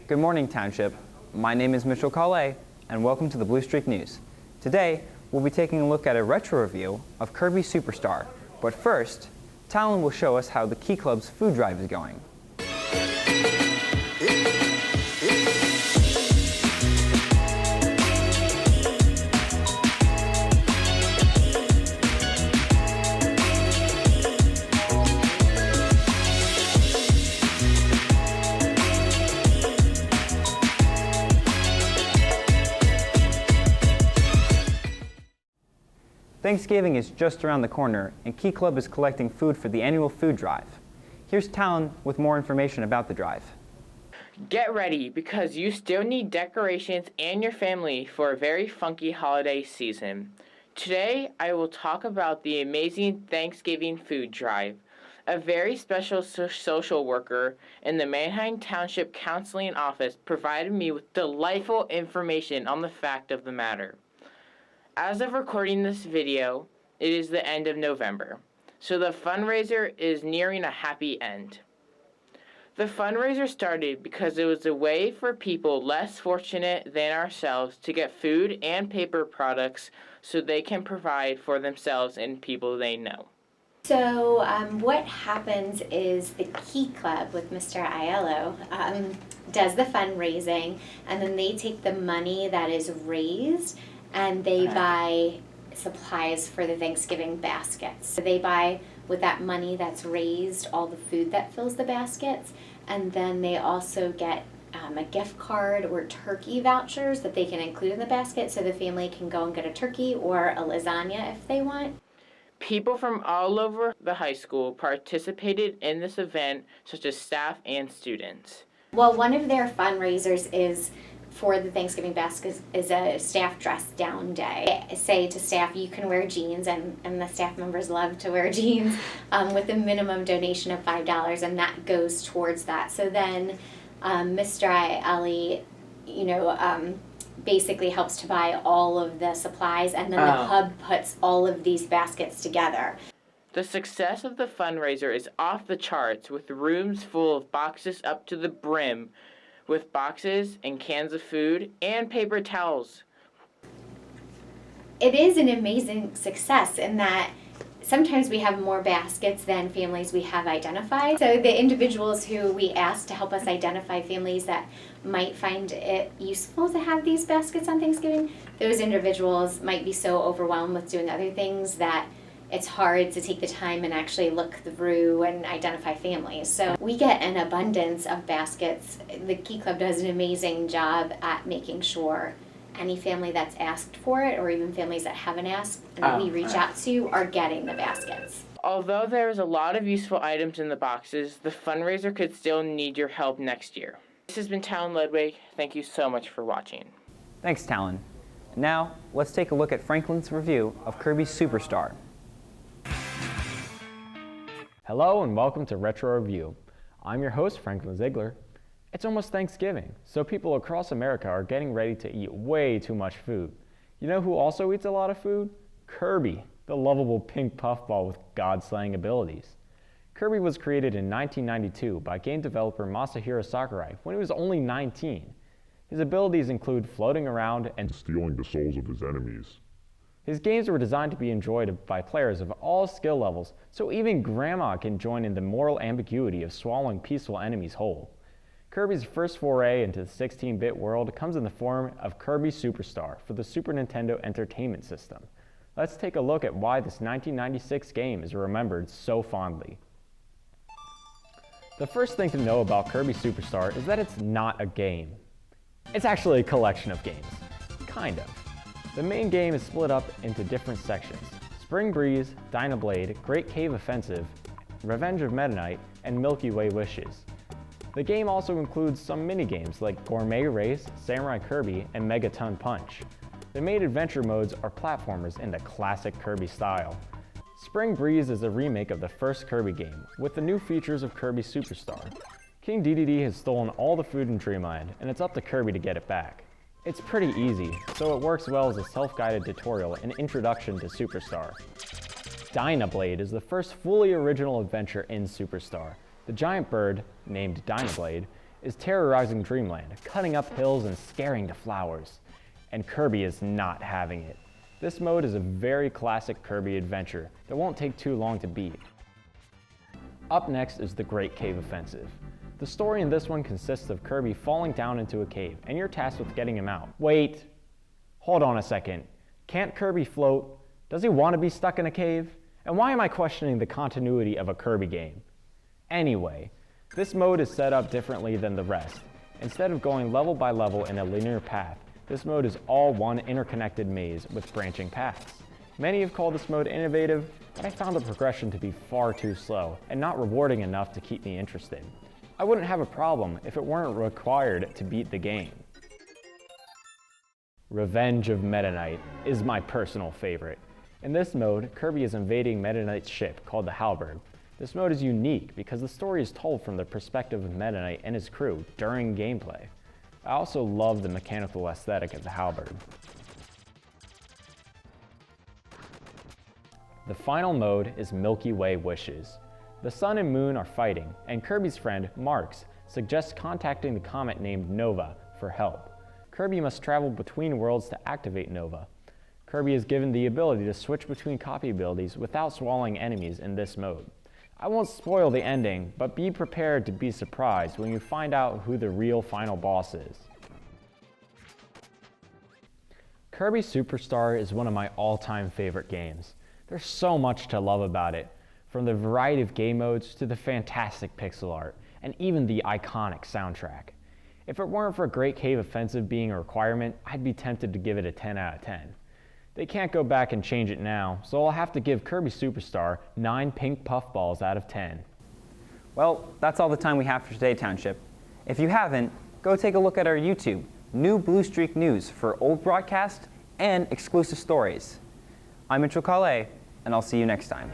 Good morning, Township. My name is Mitchell Colley, and welcome to the Blue Streak News. Today, we'll be taking a look at a retro review of Kirby Superstar. But first, Talon will show us how the Key Club's food drive is going. Thanksgiving is just around the corner, and Key Club is collecting food for the annual food drive. Here's Talon with more information about the drive. Get ready, because you still need decorations and your family for a very funky holiday season. Today, I will talk about the amazing Thanksgiving food drive. A very special social worker in the Manheim Township Counseling Office provided me with delightful information on the fact of the matter. As of recording this video, it is the end of November, so the fundraiser is nearing a happy end. The fundraiser started because it was a way for people less fortunate than ourselves to get food and paper products so they can provide for themselves and people they know. So what happens is the Key Club with Mr. Aiello does the fundraising, and then they take the money that is raised and they buy supplies for the Thanksgiving baskets. So they buy, with that money that's raised, all the food that fills the baskets, and then they also get a gift card or turkey vouchers that they can include in the basket so the family can go and get a turkey or a lasagna if they want. People from all over the high school participated in this event, such as staff and students. Well, one of their fundraisers is for the Thanksgiving baskets is a staff dress down day. I say to staff, you can wear jeans, and the staff members love to wear jeans, with a minimum donation of $5, and that goes towards that. So then Mr. Aiello, basically helps to buy all of the supplies, and then the hub puts all of these baskets together. The success of the fundraiser is off the charts, with rooms full of boxes up to the brim, with boxes and cans of food and paper towels. It is an amazing success in that sometimes we have more baskets than families we have identified. So the individuals who we asked to help us identify families that might find it useful to have these baskets on Thanksgiving, those individuals might be so overwhelmed with doing other things that it's hard to take the time and actually look through and identify families. So we get an abundance of baskets. The Key Club does an amazing job at making sure any family that's asked for it, or even families that haven't asked and that we reach out to, are getting the baskets. Although there is a lot of useful items in the boxes, the fundraiser could still need your help next year. This has been Talon Ludwig. Thank you so much for watching. Thanks, Talon. Now, let's take a look at Franklin's review of Kirby Superstar. Hello and welcome to Retro Review. I'm your host, Franklin Ziegler. It's almost Thanksgiving, so people across America are getting ready to eat way too much food. You know who also eats a lot of food? Kirby, the lovable pink puffball with God-slaying abilities. Kirby was created in 1992 by game developer Masahiro Sakurai when he was only 19. His abilities include floating around and stealing the souls of his enemies. His games were designed to be enjoyed by players of all skill levels, so even Grandma can join in the moral ambiguity of swallowing peaceful enemies whole. Kirby's first foray into the 16-bit world comes in the form of Kirby Superstar for the Super Nintendo Entertainment System. Let's take a look at why this 1996 game is remembered so fondly. The first thing to know about Kirby Superstar is that it's not a game. It's actually a collection of games. Kind of. The main game is split up into different sections: Spring Breeze, Dynablade, Great Cave Offensive, Revenge of Meta Knight, and Milky Way Wishes. The game also includes some mini-games like Gourmet Race, Samurai Kirby, and Megaton Punch. The main adventure modes are platformers in the classic Kirby style. Spring Breeze is a remake of the first Kirby game, with the new features of Kirby Superstar. King Dedede has stolen all the food in Dreamland, and it's up to Kirby to get it back. It's pretty easy, so it works well as a self-guided tutorial and introduction to Superstar. Dynablade is the first fully original adventure in Superstar. The giant bird, named Dynablade, is terrorizing Dreamland, cutting up hills and scaring the flowers. And Kirby is not having it. This mode is a very classic Kirby adventure that won't take too long to beat. Up next is the Great Cave Offensive. The story in this one consists of Kirby falling down into a cave, and you're tasked with getting him out. Wait, hold on a second. Can't Kirby float? Does he want to be stuck in a cave? And why am I questioning the continuity of a Kirby game? Anyway, this mode is set up differently than the rest. Instead of going level by level in a linear path, this mode is all one interconnected maze with branching paths. Many have called this mode innovative, but I found the progression to be far too slow and not rewarding enough to keep me interested. I wouldn't have a problem if it weren't required to beat the game. Revenge of Meta Knight is my personal favorite. In this mode, Kirby is invading Meta Knight's ship called the Halberd. This mode is unique because the story is told from the perspective of Meta Knight and his crew during gameplay. I also love the mechanical aesthetic of the Halberd. The final mode is Milky Way Wishes. The Sun and Moon are fighting, and Kirby's friend, Marx, suggests contacting the comet named Nova for help. Kirby must travel between worlds to activate Nova. Kirby is given the ability to switch between copy abilities without swallowing enemies in this mode. I won't spoil the ending, but be prepared to be surprised when you find out who the real final boss is. Kirby Superstar is one of my all-time favorite games. There's so much to love about it, from the variety of game modes to the fantastic pixel art, and even the iconic soundtrack. If it weren't for Great Cave Offensive being a requirement, I'd be tempted to give it a 10 out of 10. They can't go back and change it now, so I'll have to give Kirby Superstar 9 pink puffballs out of 10. Well, that's all the time we have for today, Township. If you haven't, go take a look at our YouTube, New Blue Streak News, for old broadcasts and exclusive stories. I'm Mitchell Calais, and I'll see you next time.